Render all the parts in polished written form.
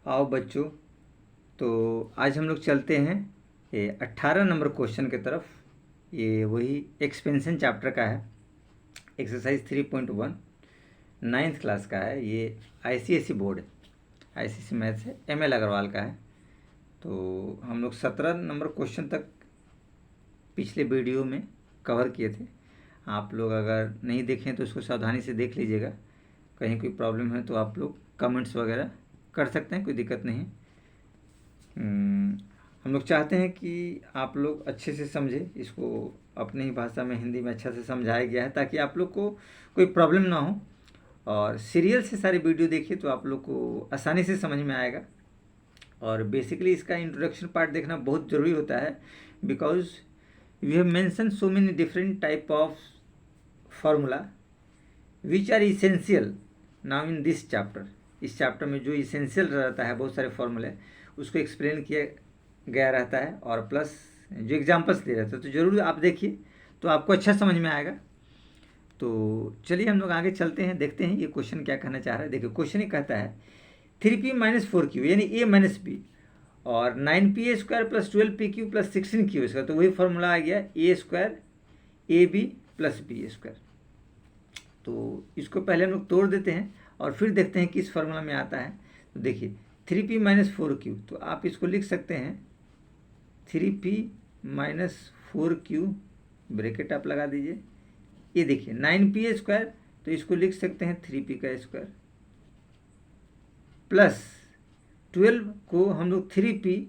आओ बच्चों, तो आज हम लोग चलते हैं ये 18 नंबर क्वेश्चन की तरफ। ये वही एक्सपेंशन चैप्टर का है, एक्सरसाइज 3.1 नाइन्थ क्लास का है। ये आईसीएसई बोर्ड है, आईसीएसई मैथ्स है, एमएल अग्रवाल का है। तो हम लोग 17 नंबर क्वेश्चन तक पिछले वीडियो में कवर किए थे। आप लोग अगर नहीं देखें तो उसको सावधानी से देख लीजिएगा। कहीं कोई प्रॉब्लम है तो आप लोग कमेंट्स वगैरह कर सकते हैं, कोई दिक्कत नहीं है। हम लोग चाहते हैं कि आप लोग अच्छे से समझें इसको, अपनी ही भाषा में हिंदी में अच्छा से समझाया गया है ताकि आप लोग को कोई प्रॉब्लम ना हो। और सीरियल से सारी वीडियो देखिए तो आप लोग को आसानी से समझ में आएगा। और बेसिकली इसका इंट्रोडक्शन पार्ट देखना बहुत ज़रूरी होता है, because we have mention so many different type of formula which are essential now in this chapter. इस चैप्टर में जो इसेंशियल रहता है, बहुत सारे फॉर्मूले उसको एक्सप्लेन किया गया रहता है, और प्लस जो एग्जांपल्स दे रहते हैं। तो ज़रूर आप देखिए तो आपको अच्छा समझ में आएगा। तो चलिए हम लोग आगे चलते हैं, देखते हैं ये क्वेश्चन क्या कहना चाह रहा है। देखिए क्वेश्चन ही कहता है 3p - 4q यानी a - b और 9pa² + 12pq + 16q²। तो वही फॉर्मूला आ गया a² ab + b²। तो इसको पहले हम लोग तोड़ देते हैं और फिर देखते हैं किस फार्मूला में आता है। तो देखिए 3p - 4q, तो आप इसको लिख सकते हैं 3p - 4q, ब्रैकेट आप लगा दीजिए। ये देखिए 9pa², तो इसको लिख सकते हैं 3p² प्लस 12 को हम लोग 3p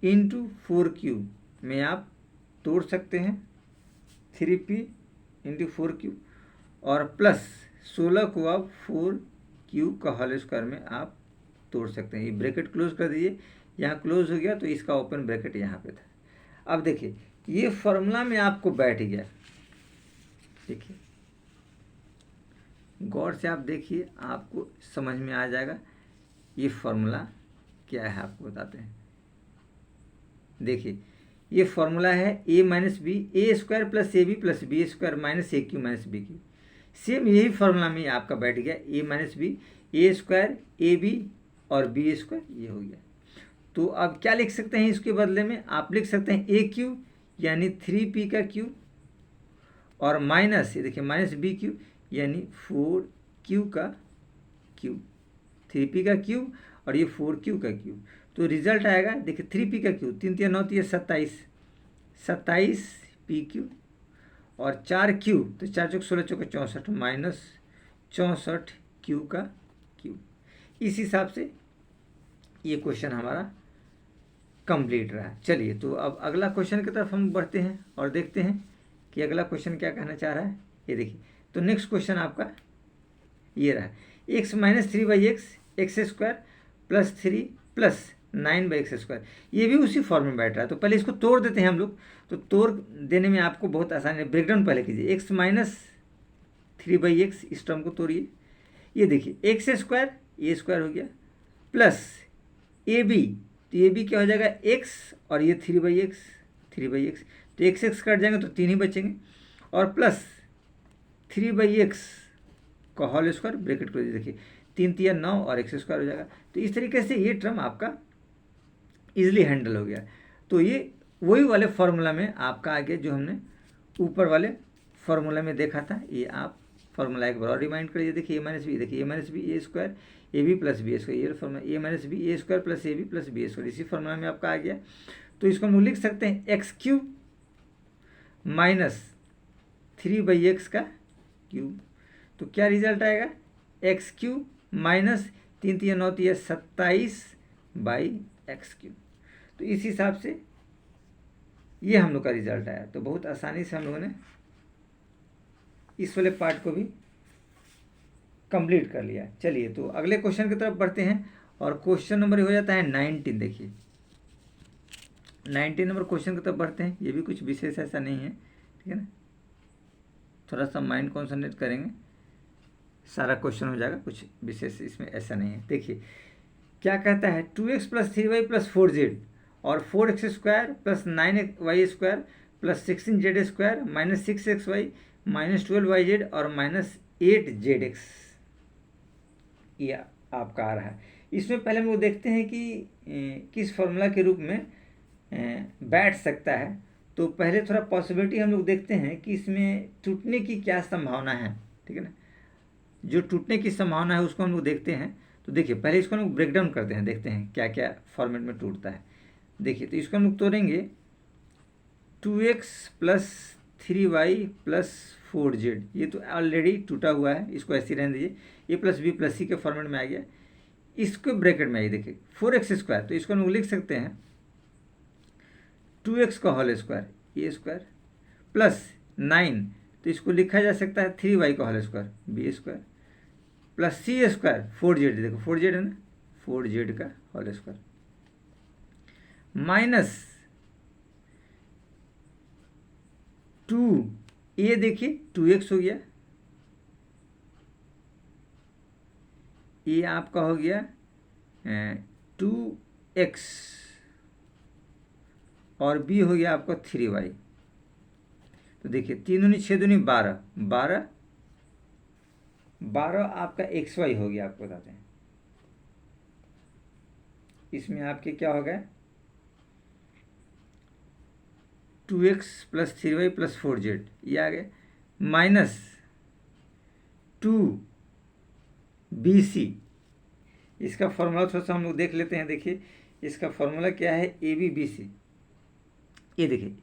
इंटू 4q में आप तोड़ सकते हैं, 3p इंटू 4q, और प्लस 16 को आप 4q का होल स्क्वायर में आप तोड़ सकते हैं। ये ब्रैकेट क्लोज कर दीजिए, यहाँ क्लोज हो गया तो इसका ओपन ब्रैकेट यहाँ पे था। अब देखिए ये फॉर्मूला में आपको बैठ गया। देखिए गौर से आप देखिए, आपको समझ में आ जाएगा ये फॉर्मूला क्या है। आपको बताते हैं, देखिए ये फॉर्मूला है a - b a² + ab + b² - aq - bq। Same यही फॉर्मूला में आपका बैठ गया a - b a² ab और b², ये हो गया। तो अब क्या लिख सकते हैं इसके बदले में, आप लिख सकते हैं aq यानी 3p का q, और माइनस ये देखिए -bq यानी 4q का q, 3p का q और ये 4q का q। तो रिजल्ट आएगा, देखिए 3p का q 3 × 9 = 27 pq, और 4q तो 4 × 16 = 64 माइनस 64q का q। इस हिसाब से ये क्वेश्चन हमारा कंप्लीट रहा। चलिए तो अब अगला क्वेश्चन की तरफ हम बढ़ते हैं और देखते हैं कि अगला क्वेश्चन क्या कहना चाह रहा है। ये देखिए, तो नेक्स्ट क्वेश्चन आपका ये रहा, x - 3/x x² + 3 + 9/x²। ये भी उसी फॉर्म में बैठ रहा है। तो पहले इसको तोड़ देते हैं हम लोग। तो तोड़ देने में आपको बहुत आसानी है। ब्रेकडाउन पहले कीजिए, x - 3/x, इस टर्म को तोड़िए। ये देखिए x² ये स्क्वायर हो गया, प्लस ab, तो ये भी क्या हो जाएगा x, और ये 3/x, तो x कट जाएंगे तो 3 ही बचेंगे, और प्लस 3/x का होल स्क्वायर, ब्रैकेट कर दीजिए। देखिए 3 × 9 और x² हो जाएगा। तो इस तरीके से ये टर्म आपका इजीली हैंडल हो गया। तो ये वही वाले फार्मूला में आपका आ गया जो हमने ऊपर वाले फार्मूला में देखा था। ये आप फार्मूला एक बार और रिमाइंड करिए। देखिए a - b, देखिए a - b a² ab + b², ये formula a - b a² + ab + b², इसी फार्मूला में आपका आ गया। तो इसको हम लोग लिख सकते हैं x³ - 3/x का क्यूब। तो क्या रिजल्ट आएगा, x³ - 3 × 9 = 27/x³। तो इस हिसाब से ये हम लोग का रिजल्ट आया। तो बहुत आसानी से हम लोगों ने इस वाले पार्ट को भी कंप्लीट कर लिया। चलिए तो अगले क्वेश्चन की तरफ बढ़ते हैं, और क्वेश्चन नंबर हो जाता है 19। देखिए 19 नंबर क्वेश्चन की तरफ बढ़ते हैं। ये भी कुछ विशेष ऐसा नहीं है, ठीक है ना। थोड़ा सा माइंड कॉन्सेंट्रेट करेंगे, सारा क्वेश्चन हो जाएगा। कुछ विशेष इसमें ऐसा नहीं है। देखिए क्या कहता है, 2x + 3y + 4z और 4x² + 9y² + 16z² - 6xy - 12yz और -8zx। ये आपका आ रहा है। इसमें पहले हम लोग देखते हैं कि किस फॉर्मूला के रूप में बैठ सकता है। तो पहले थोड़ा पॉसिबिलिटी हम लोग देखते हैं कि इसमें टूटने की क्या संभावना है, ठीक है ना। जो टूटने की संभावना है उसको हम लोग देखते हैं। तो देखिए पहले इसको हम लोग ब्रेक डाउन करते हैं, देखते हैं क्या क्या फॉर्मेट में टूटता है। देखिए तो इसको हम लोग तोड़ेंगे 2x plus 3y plus 4z, ये तो ऑलरेडी टूटा हुआ है, इसको ऐसे रहने दीजिए। ये प्लस बी प्लस सी के फॉर्मेट में आ गया। इसको ब्रैकेट में आइए, देखिए 4x², तो इसको हम लोग लिख सकते हैं 2x का whole square a square plus 9, तो इसको लिखा जा सकता है 3y का whole square b square plus c square 4z, देखो 4z है ना, 4z का होल स्क्वायर माइनस 2, ये देखिए 2x हो गया, ये आपका हो गया 2x और b हो गया आपका 3y। तो देखिए 3 दूनी 6 दूनी 12, 12 आपका xy हो गया। आपको बताते हैं इसमें आपके क्या हो गया 2x plus 3y plus 4z, ये आ गया माइनस 2bc। इसका फॉर्मूला थोड़ा सा हम लोग देख लेते हैं। देखिए इसका फॉर्मूला क्या है abc, ये देखिए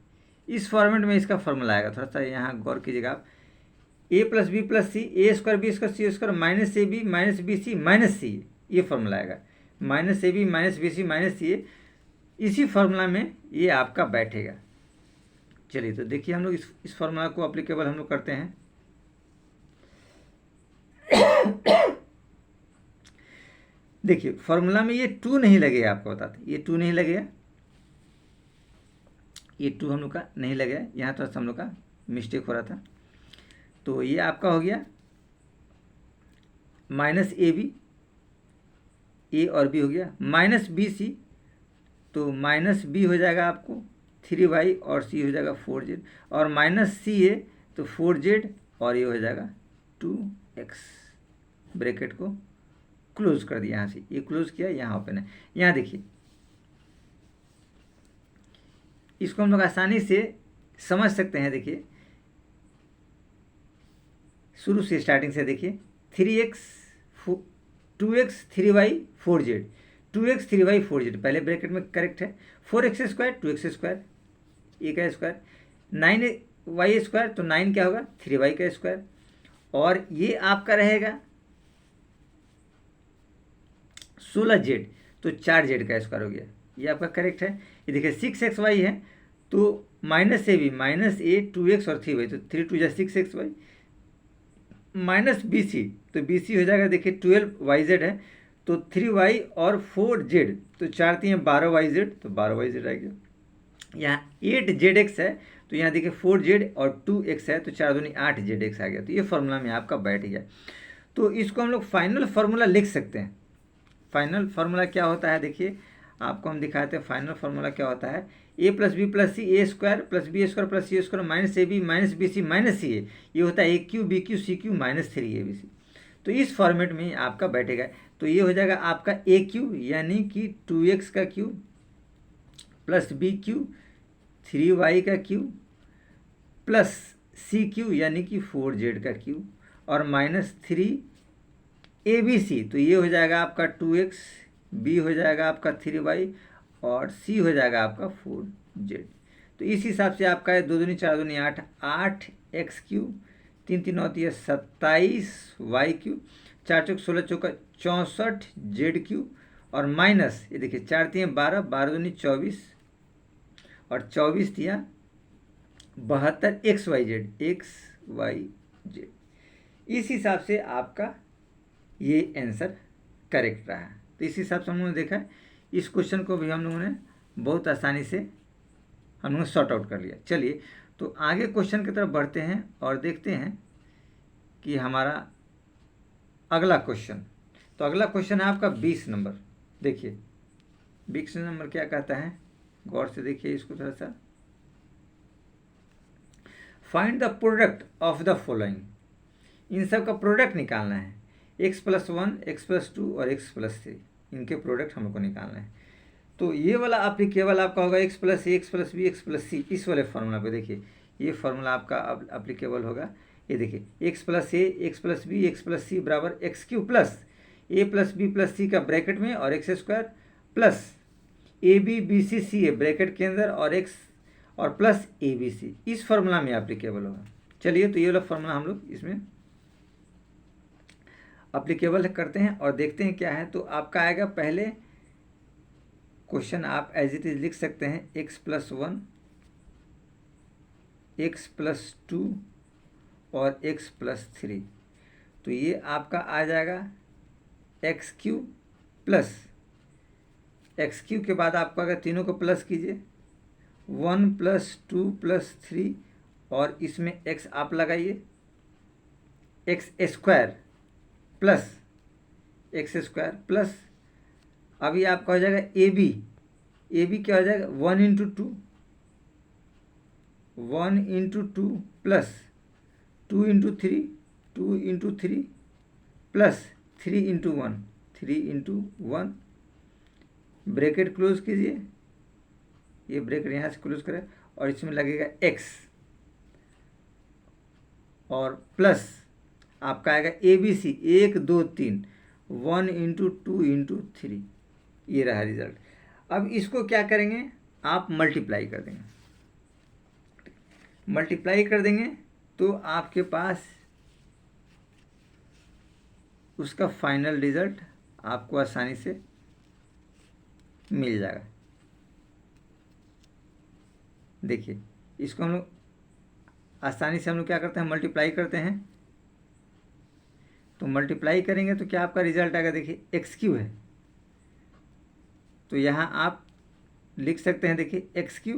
इस फॉर्मेट में इसका फॉर्मूला आएगा। थोड़ा सा यहाँ गौर कीजिएगा आप, a plus b plus c, a square b square c square minus A B minus b c minus c, ये फॉर्मूला आएगा minus A B minus b c minus c. इसी फॉर्मूला में ये आपका बैठेगा। चलिए तो देखिए हम लोग इस फॉर्मूला को अप्लीकेबल हम लोग करते हैं। देखिए फॉर्मूला में ये 2 नहीं लगेगा, आपको बताते ये 2 नहीं लगेगा, ये 2 हम लोग का नहीं लगेगा, यहाँ थोड़ा सा हम लोग का मिस्टेक हो रहा था। तो ये आपका हो गया माइनस ए बी, ए और बी हो गया माइनस बी सी, तो माइनस बी हो जाएगा आपको 3y और सी हो जाएगा 4z और माइनस सी ए, तो 4z और ये हो जाएगा 2x। ब्रैकेट को क्लोज कर दिया, यहाँ से ये क्लोज किया, यहाँ ओपन है। यहाँ देखिए इसको हम लोग आसानी से समझ सकते हैं। देखिए शुरू से स्टार्टिंग से देखिए 3x 2x 3y 4z, 2x 3y 4z पहले ब्रैकेट में करेक्ट है, 4x² 2x², ए का स्क्वायर 9y², तो 9 क्या होगा 3y का स्क्वायर, और ये आपका रहेगा 16z, तो 4z का स्क्वायर हो गया, ये आपका करेक्ट है। ये देखिए 6xy है, तो minus A B minus A 2x और 3y, तो 3 2 6xy माइनस बी सी, तो बी सी हो जाएगा देखिए 12yz है, तो 3y और 4z, तो 4 3 12yz, तो 12yz आ गया। यहाँ 8zx है, तो यहाँ देखिए 4z और 2x है, तो 4 दूनी 8zx आ गया। तो ये फॉर्मूला में आपका बैठ गया। तो इसको हम लोग फाइनल फार्मूला लिख सकते हैं। फाइनल फार्मूला क्या होता है, देखिए आपको हम दिखाते हैं। फाइनल फार्मूला क्या होता है, a plus b plus c, a square plus b square plus c square minus A B minus b c minus c a, ये होता है a cube b cube c cube minus 3abc। तो इस format में आपका बैठेगा। तो ये हो जाएगा आपका ए क्यू यानी कि 2x का Q plus B Q 3y का क्यू प्लस सी क्यू यानी कि 4z का क्यू और माइनस 3abc, तो ये हो जाएगा आपका 2x, b हो जाएगा आपका 3y और c हो जाएगा आपका 4z। तो इस हिसाब से आपका है 2 दूनी 4 दूनी 8, 8x³ 3 3 होती है 27y³ 4 चौक 16 चौका 64z³ और माइनस ये देखिए 4 3 12, 12 दूनी 24 और 24 तिया 72 xyz। इस हिसाब से आपका ये आंसर करेक्ट रहा। तो इस हिसाब से हम लोगों ने देखा इस क्वेश्चन को भी हम लोगों ने बहुत आसानी से हम लोगों ने सॉर्ट आउट कर लिया। चलिए तो आगे क्वेश्चन की तरफ बढ़ते हैं और देखते हैं कि हमारा अगला क्वेश्चन। तो अगला क्वेश्चन है आपका 20 नंबर। देखिए 20 नंबर क्या कहता है, गौर से देखिए इसको थोड़ा सा। Find the product of the following, इन सब का प्रोडक्ट निकालना है। x+1, x+2 और x+3 इनके प्रोडक्ट हम लोग को निकालना है। तो ये वाला अप्लीकेबल आपका होगा x+a, x+b, x+c, इस वाले फार्मूला पे देखिए ये फार्मूला आपका अप्लीकेबल होगा। ये देखिए x+a, x+b, x+c बराबर x³ प्लस a+b+c का ब्रैकेट में और x² प्लस ab/bc/ca ब्रैकेट के अंदर और x और प्लस abc, इस फार्मूला में एप्लीकेबल होगा। चलिए तो ये वाला फार्मूला हम लोग इसमें एप्लीकेबल करते हैं और देखते हैं क्या है। तो आपका आएगा, पहले क्वेश्चन आप एज इट इज लिख सकते हैं x+1, x+2 और x+3। तो ये आपका आ जाएगा x³ प्लस x³ के बाद आपको अगर तीनों को प्लस कीजिए 1 + 2 + 3 और इसमें x आप लगाइए x² प्लस अभी आपका हो जाएगा ab क्या हो जाएगा 1 × 2 प्लस 2 × 3 प्लस 3 × 1 ब्रैकेट क्लोज कीजिए, ये ब्रैकेट यहाँ से क्लोज करें और इसमें लगेगा x और प्लस आपका आएगा abc 1 2 3 1 × 2 × 3, ये रहा रिजल्ट। अब इसको क्या करेंगे, आप मल्टीप्लाई कर देंगे तो आपके पास उसका फाइनल रिजल्ट आपको आसानी से मिल जाएगा। देखिए इसको हम लोग आसानी से हम लोग क्या करते हैं, मल्टीप्लाई करते हैं। तो मल्टीप्लाई करेंगे तो क्या आपका रिजल्ट आएगा, देखिए x³ है तो यहाँ आप लिख सकते हैं, देखिए x³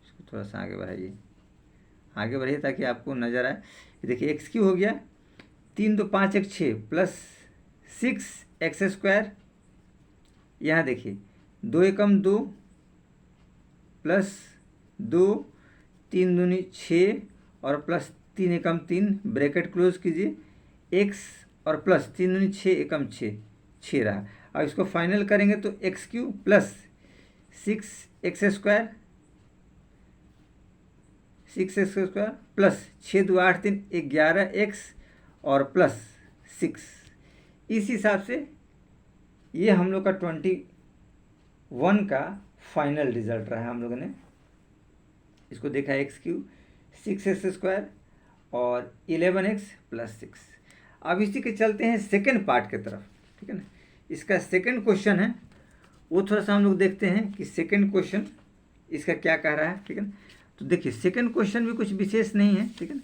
इसको थोड़ा सा आगे बढ़ाइए ताकि आपको नज़र आए। देखिए x³ हो गया 3 2 5 1 6 प्लस 6x², यहाँ देखिए 2 एकम 2 प्लस 2 3 दूनी 6 और प्लस 3 एकम 3 ब्रैकेट क्लोज कीजिए, x और प्लस 3 दूनी 6 एकम 6 रहा। अब इसको फाइनल करेंगे तो x³ plus 6x² plus 6 2 8 3 11x और प्लस 6, इस हिसाब से ये हम लोग का 21 का फाइनल रिजल्ट रहा है। हम लोगों ने इसको देखा x³ 6x² और 11x प्लस 6। अब इसी के चलते हैं सेकेंड पार्ट की तरफ, ठीक है ना। इसका सेकेंड क्वेश्चन है वो थोड़ा सा हम लोग देखते हैं कि सेकेंड क्वेश्चन इसका क्या कह रहा है, ठीक है ना। तो देखिए सेकेंड क्वेश्चन भी कुछ विशेष नहीं है, ठीक है ना।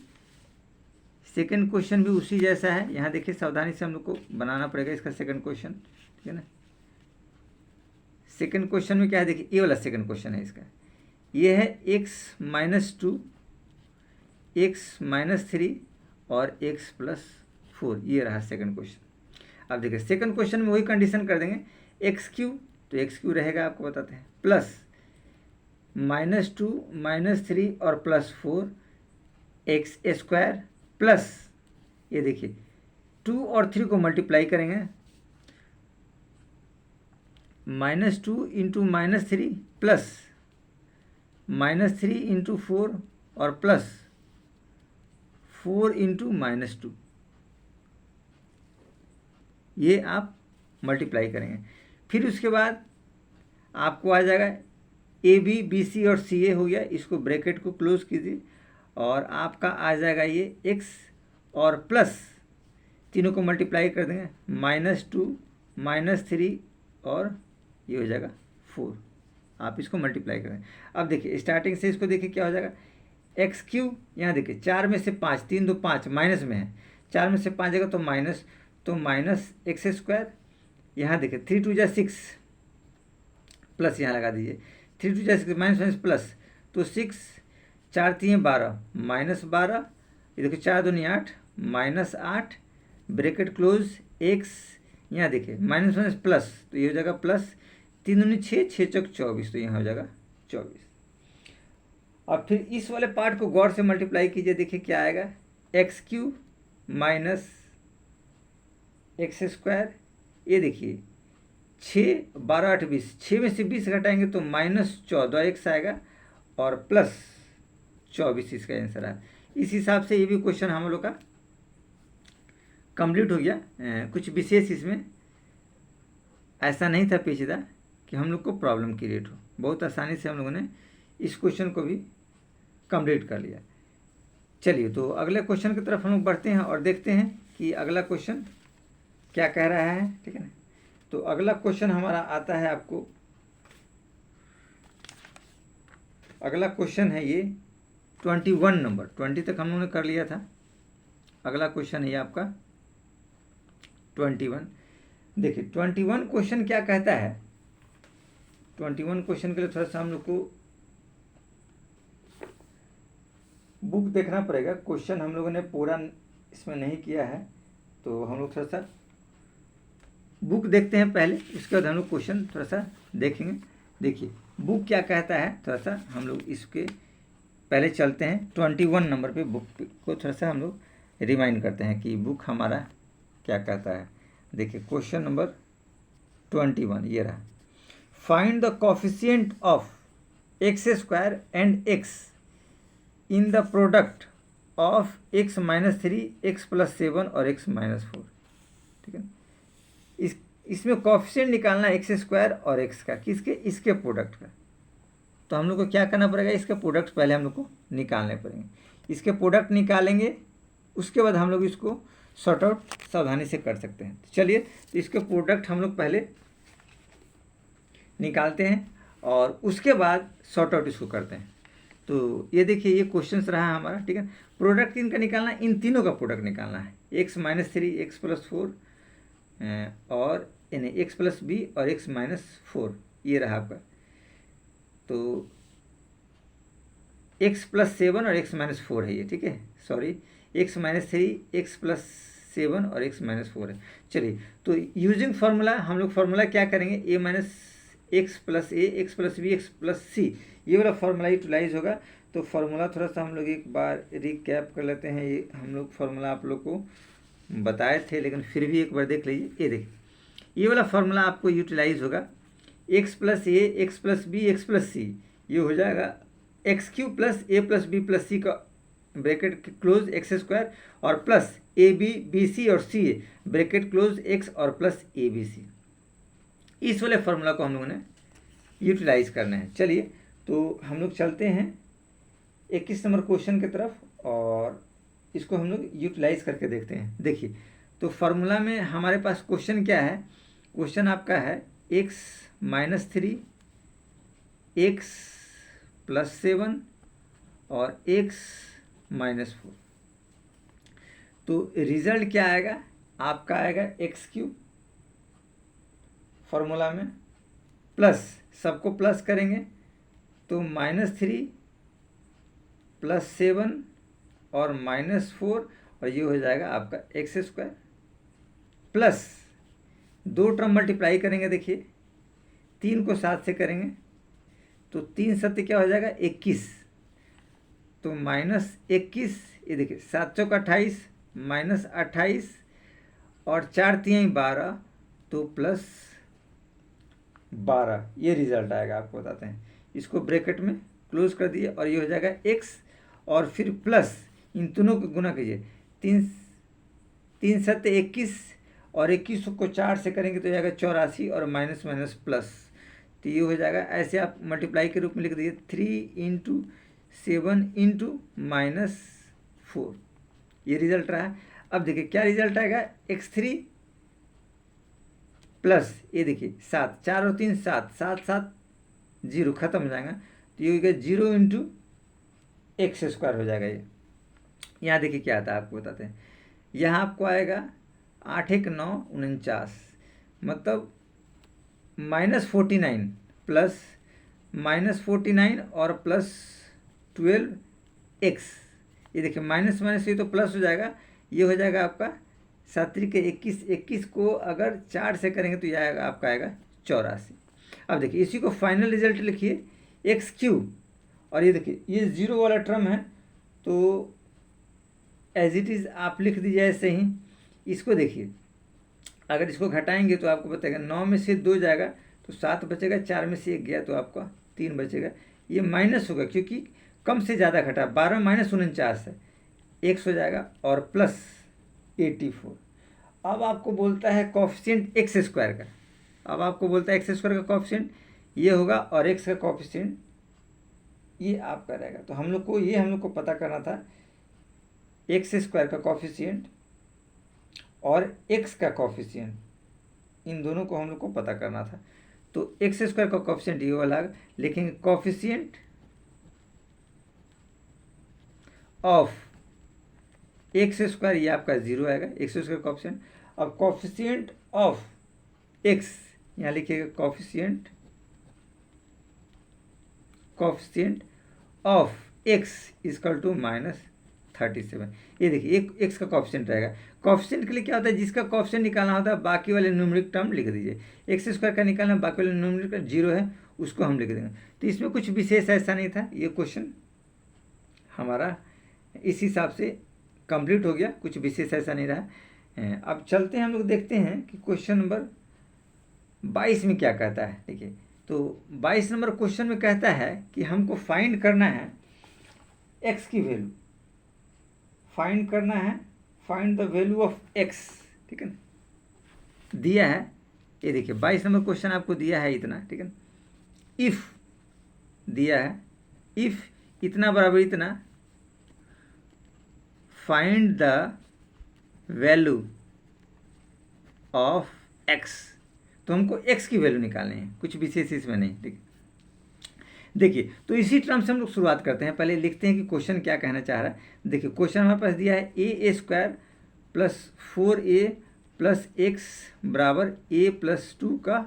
सेकेंड क्वेश्चन भी उसी जैसा है, यहाँ देखिए सावधानी से हम लोग को बनाना पड़ेगा इसका सेकेंड क्वेश्चन, ठीक है ना। सेकेंड क्वेश्चन में क्या है, देखिए ये वाला सेकेंड क्वेश्चन है इसका, ये है x-2 x-3 और x+4, ये रहा सेकेंड क्वेश्चन। अब देखिए सेकेंड क्वेश्चन में वही कंडीशन कर देंगे, x³ तो x³ रहेगा, आपको बताते हैं, प्लस -2 -3 और +4 x² प्लस ये देखिए 2 और 3 को मल्टीप्लाई करेंगे, -2 × -3 प्लस -3 × 4 और प्लस 4 × -2, ये आप मल्टीप्लाई करेंगे। फिर उसके बाद आपको आ जाएगा AB BC और CA हो गया, इसको ब्रैकेट को क्लोज कीजिए और आपका आ जाएगा ये x और प्लस तीनों को मल्टीप्लाई कर देंगे, -2 -3 और ये हो जाएगा 4, आप इसको मल्टीप्लाई करें। अब देखिए स्टार्टिंग से इसको देखिए क्या हो जाएगा, x³, यहाँ देखिए 4 में से 5 3 2 5 माइनस में है, 4 में से 5 जाएगा तो माइनस x², यहाँ देखिए 3 2 जा 6 प्लस यहाँ लगा दीजिए, 3 2 जा 6 माइनस प्लस, तो 6 4 3 12 -12, ये देखिए 4 2 8 -8 ब्रैकेट क्लोज, x यहाँ देखिए माइनस प्लस तो ये हो जाएगा प्लस, 3 दूनी 6 6 चौक 24, तो यहाँ हो जाएगा 24। और फिर इस वाले पार्ट को गौर से मल्टीप्लाई कीजिए, देखिए क्या आएगा, x Q minus x square, ये देखिए 6 12 8 20, 6 में से 20 घटाएंगे तो -14 आएगा और +24 इसका आंसर है। इस हिसाब से ये भी क्वेश्चन हम लोग का कंप्लीट हो गया। कुछ विशेष इसमें ऐसा नहीं था पेचीदा कि हम लोग को प्रॉब्लम क्रिएट हो, बहुत आसानी से हम लोगों ने इस क्वेश्चन को भी कंप्लीट कर लिया। चलिए तो अगले क्वेश्चन की तरफ हम लोग बढ़ते हैं और देखते हैं कि अगला क्वेश्चन क्या कह रहा है, ठीक है ना। तो अगला क्वेश्चन हमारा आता है, आपको अगला क्वेश्चन है ये 21 नंबर, 20 तक हम लोगों ने कर लिया था। अगला क्वेश्चन है ये आपका 21। देखिए 21 क्वेश्चन क्या कहता है, 21 क्वेश्चन के लिए थोड़ा सा हम लोग को बुक देखना पड़ेगा। क्वेश्चन हम लोगों ने पूरा इसमें नहीं किया है, तो हम लोग थोड़ा सा बुक देखते हैं पहले, उसके बाद हम लोग क्वेश्चन थोड़ा सा देखेंगे। देखिए बुक क्या कहता है, थोड़ा सा हम लोग इसके पहले चलते हैं 21 नंबर पे, बुक को थोड़ा सा हम लोग रिमाइंड करते हैं कि बुक हमारा क्या कहता है। देखिए क्वेश्चन नंबर 21 ये रहा, find the coefficient of x square and x in the product of x - 3, x + 7 और x - 4, ठीक है। इसमें कोफिशिएंट निकालना है एक्स स्क्वायर और एक्स का, किसके, इसके प्रोडक्ट का। तो हम लोग को क्या करना पड़ेगा, इसके प्रोडक्ट पहले हम लोग को निकालने पड़ेंगे। इसके प्रोडक्ट निकालेंगे, उसके बाद हम लोग इसको सॉर्ट आउट सावधानी से कर सकते हैं। तो चलिए तो इसके प्रोडक्ट हम लोग पहले निकालते हैं और उसके बाद सॉर्ट आउट इसको करते हैं। तो ये देखिए ये क्वेश्चन रहा है हमारा, ठीक है। प्रोडक्ट इनका निकालना है, इन तीनों का प्रोडक्ट निकालना है, x - 3, x + 4 और x + b और x - 4, ये रहा आपका। तो x + 7 और x - 4 है ये, ठीक है, सॉरी x - 3, x + 7 और x - 4 है। चलिए तो यूजिंग फार्मूला हम लोग फार्मूला क्या करेंगे, a - x + a, x + b, x + c, ये वाला फार्मूला यूटिलाइज होगा। तो फार्मूला थोड़ा सा हम लोग एक बार रिकैप कर लेते हैं। ये हम लोग फार्मूला आप लोग को बताए थे, लेकिन फिर भी एक बार देख लीजिए। ये देखिए ये वाला फार्मूला आपको यूटिलाइज होगा, x + a, x + b, x + c, ये हो जाएगा x³ + a + b + c का ब्रैकेट क्लोज x² और प्लस ab, bc और ca ब्रैकेट क्लोज x और प्लस abc। इस वाले फार्मूला को हम लोगों ने यूटिलाइज करना है। चलिए तो हम लोग चलते हैं 21 नंबर क्वेश्चन की तरफ और इसको हम लोग यूटिलाइज करके देखते हैं। देखिए तो फार्मूला में हमारे पास क्वेश्चन क्या है, क्वेश्चन आपका है x - 3, x + 7 और x - 4। तो रिजल्ट क्या आएगा, आपका आएगा x³ फार्मूला में, प्लस सबको प्लस करेंगे तो -3 + 7 और -4 और ये हो जाएगा आपका x² प्लस 2 टर्म मल्टीप्लाई करेंगे। देखिए 3 को 7 से करेंगे तो 3 7 क्या हो जाएगा 21, तो -21, ये देखिए 7 चौक 28 -28 और 4 3 12 तो +12, ये रिजल्ट आएगा। आपको बताते हैं, इसको ब्रैकेट में क्लोज कर दिए और ये हो जाएगा x और फिर प्लस इन दोनों को गुना कीजिए, 3 7 21 और 21 को 4 से करेंगे तो जाएगा 84 और माइनस माइनस प्लस, तो ये हो जाएगा। ऐसे आप मल्टीप्लाई के रूप में लिख दीजिए 3 × 7 × -4, ये रिजल्ट रहा। अब देखिए क्या रिजल्ट आएगा, x³ प्लस ये देखिए 7, 4 और 3 7, 7 7 0 खत्म हो जाएगा, तो ये हो गया 0 × x² हो जाएगा। ये यहाँ देखिए क्या आता है आपको बताते हैं, यहाँ आपको आएगा 8 1 9 49, मतलब -49 प्लस -49 और प्लस 12x, ये देखिए माइनस माइनस ये तो प्लस हो जाएगा, ये हो जाएगा आपका 7 के 21, 21 को अगर 4 से करेंगे तो यह आएगा आपका आएगा 84। अब देखिए इसी को फाइनल रिजल्ट लिखिए, x³ और ये देखिए ये जीरो वाला टर्म है, तो एज इट इज़ आप लिख दीजिए ऐसे ही। इसको देखिए, अगर इसको घटाएंगे तो आपको बताएगा 9 में से 2 जाएगा तो 7 बचेगा, 4 में से 1 गया तो आपका 3 बचेगा। ये माइनस होगा क्योंकि कम से ज़्यादा घटा, 12 माइनस 49 है, 100 हो जाएगा और प्लस 84। अब आपको बोलता है कॉफिशिएंट एक्स स्क्वायर का, अब आपको बोलता है एक्स स्क्वायर का कॉफिशिएंट ये होगा और एक्स का कॉफिशिएंट ये आपका रहेगा। तो हम लोग को पता करना था एक्स स्क्वायर का कॉफिशिएंट और एक्स का कॉफिशिएंट, इन दोनों को हम लोग को पता करना था। तो एक्स स्क्वायर का कॉफिशिएंट ये वाला लिखेंगे, कॉफिशिएंट ऑफ एक्स स्क्वायर ये आपका 0 आएगा, एक्स स्क्वायर कॉफिशिएंट। अब कॉफिशिएंट ऑफ एक्स यहाँ लिखिएगा, coefficient of X equal to -37। ये देखिए एक एक्स का कॉफिशिएंट रहेगा। कॉफिशिएंट के लिए क्या होता है, जिसका कॉफिशिएंट निकालना होता है बाकी वाले न्यूमेरिक टर्म लिख दीजिए। एक्स स्क्वायर का निकालना बाकी वाले न्यूमेरिक टर्म 0 है उसको हम लिख देंगे। तो इसमें कुछ विशेष ऐसा नहीं था, ये क्वेश्चन हमारा इस हिसाब से कंप्लीट हो गया, कुछ विशेष ऐसा नहीं रहा। अब चलते हैं हम लोग देखते हैं कि क्वेश्चन नंबर 22 में क्या कहता है। देखिए तो 22 नंबर क्वेश्चन में कहता है कि हमको फाइंड करना है एक्स की वैल्यू, फाइंड करना है, find the value of x, ठीक है ना। दिया है ये देखिए 22 नंबर क्वेश्चन आपको दिया है इतना, ठीक है ना। इफ दिया है, इफ इतना बराबर इतना, find the value of x. तो हमको एक्स की वैल्यू निकालनी है, कुछ विशेष इसमें नहीं, ठीक है। देखिए तो इसी टर्म से हम लोग शुरुआत करते हैं, पहले लिखते हैं कि क्वेश्चन क्या कहना चाह रहा है। देखिए क्वेश्चन हमारे पास दिया है a square plus 4a plus x बराबर a प्लस 2 का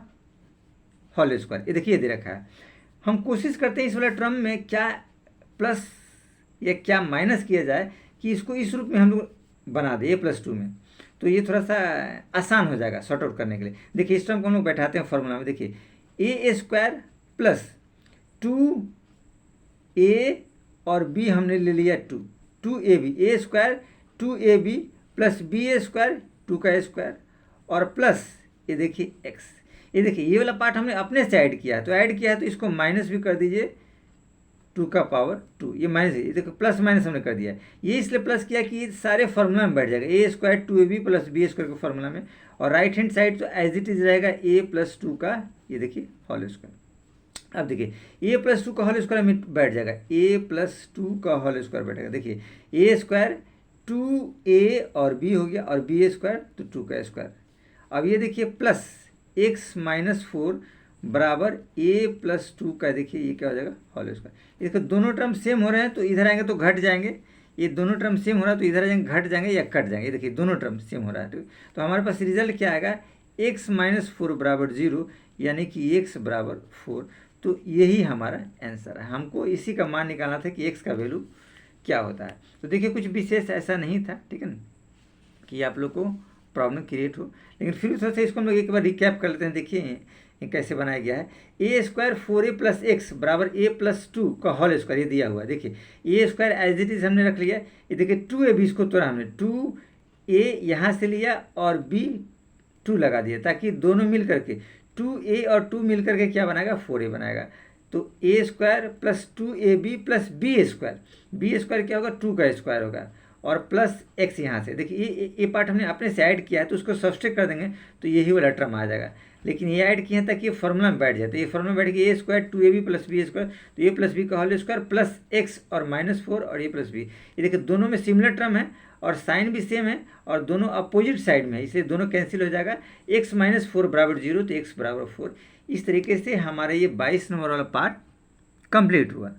होल स्क्वायर। ये देखिए दे रखा है। हम कोशिश करते हैं इस वाले टर्म में क्या प्लस या क्या माइनस किया जाए कि इसको इस रूप में हम लोग बना दें a प्लस 2 में, तो ये थोड़ा सा आसान हो जाएगा सॉर्ट आउट करने के लिए। देखिए इस टर्म को हम लोग बैठाते हैं फॉर्मूला में। देखिए ए स्क्वायर प्लस 2a और b हमने ले लिया 2ab, a square 2ab plus b square 2 का स्क्वायर और प्लस ये देखिए x। ये देखिए ये वाला पार्ट हमने अपने से ऐड किया है, तो ऐड किया है तो इसको माइनस भी कर दीजिए 2 का पावर 2, ये माइनस, ये देखो प्लस माइनस हमने कर दिया है। ये इसलिए प्लस किया कि ये सारे फार्मूला में बैठ जाएगा, a square 2ab plus b square के फार्मूला में, और राइट हैंड साइड तो एज इट इज रहेगा a प्लस 2 का ये देखिए होल स्क्वायर। अब देखिए a प्लस 2 का होल स्क्वायर में बैठ जाएगा, a प्लस 2 का होल स्क्वायर बैठेगा। देखिए a स्क्वायर 2a और b हो गया और b स्क्वायर तो 2 का स्क्वायर। अब ये देखिए प्लस x माइनस 4 बराबर a प्लस 2 का, देखिए ये क्या हो जाएगा होल स्क्वायर। इसके दोनों टर्म सेम हो रहे हैं तो इधर आएंगे तो घट जाएंगे, ये दोनों टर्म सेम हो रहा है तो इधर आ जाएंगे घट जाएंगे या कट जाएंगे। देखिए दोनों टर्म सेम हो रहा है, तो हमारे पास रिजल्ट क्या आएगा, x माइनस 4 बराबर 0, यानी कि x बराबर 4। तो यही हमारा आंसर है। हमको इसी का मान निकालना था कि x का वैल्यू क्या होता है। तो देखिए कुछ विशेष ऐसा नहीं था, ठीक है ना, कि आप लोग को प्रॉब्लम क्रिएट हो, लेकिन फिर थोड़ा सा इसको हम लोग एक बार रिकैप कर लेते हैं। देखिए ये कैसे बनाया गया है। A square 4a plus x बराबर a प्लस 2 का होल स्क्वायर, ये दिया हुआ है। देखिए ए स्क्वायर एज इट इज हमने रख लिया, ये देखिए 2ab इसको तोड़ा हमने, 2a यहाँ से लिया और b 2 लगा दिया, ताकि दोनों मिल करके 2a और 2 मिल करके क्या बनाएगा 4a बनाएगा। तो a square plus 2ab plus b square क्या होगा 2 का स्क्वायर होगा, और प्लस x यहाँ से। देखिए ये पार्ट हमने अपने से ऐड किया है तो उसको सब्सट्रैक्ट कर देंगे तो यही वाला टर्म आ जाएगा, लेकिन ये ऐड किया ताकि ये फॉर्मूला में बैठ जाए। तो ये फॉर्मूला में बैठ गया a square 2ab plus b square, तो a प्लस b का होल स्क्वायर प्लस x और माइनस 4 और a प्लस b। ये देखिए दोनों में सिमिलर टर्म है और साइन भी सेम है और दोनों अपोजिट साइड में है, इसलिए दोनों कैंसिल हो जाएगा। x माइनस 4 बराबर 0 तो x बराबर 4। इस तरीके से हमारा ये 22 नंबर वाला पार्ट कंप्लीट हुआ।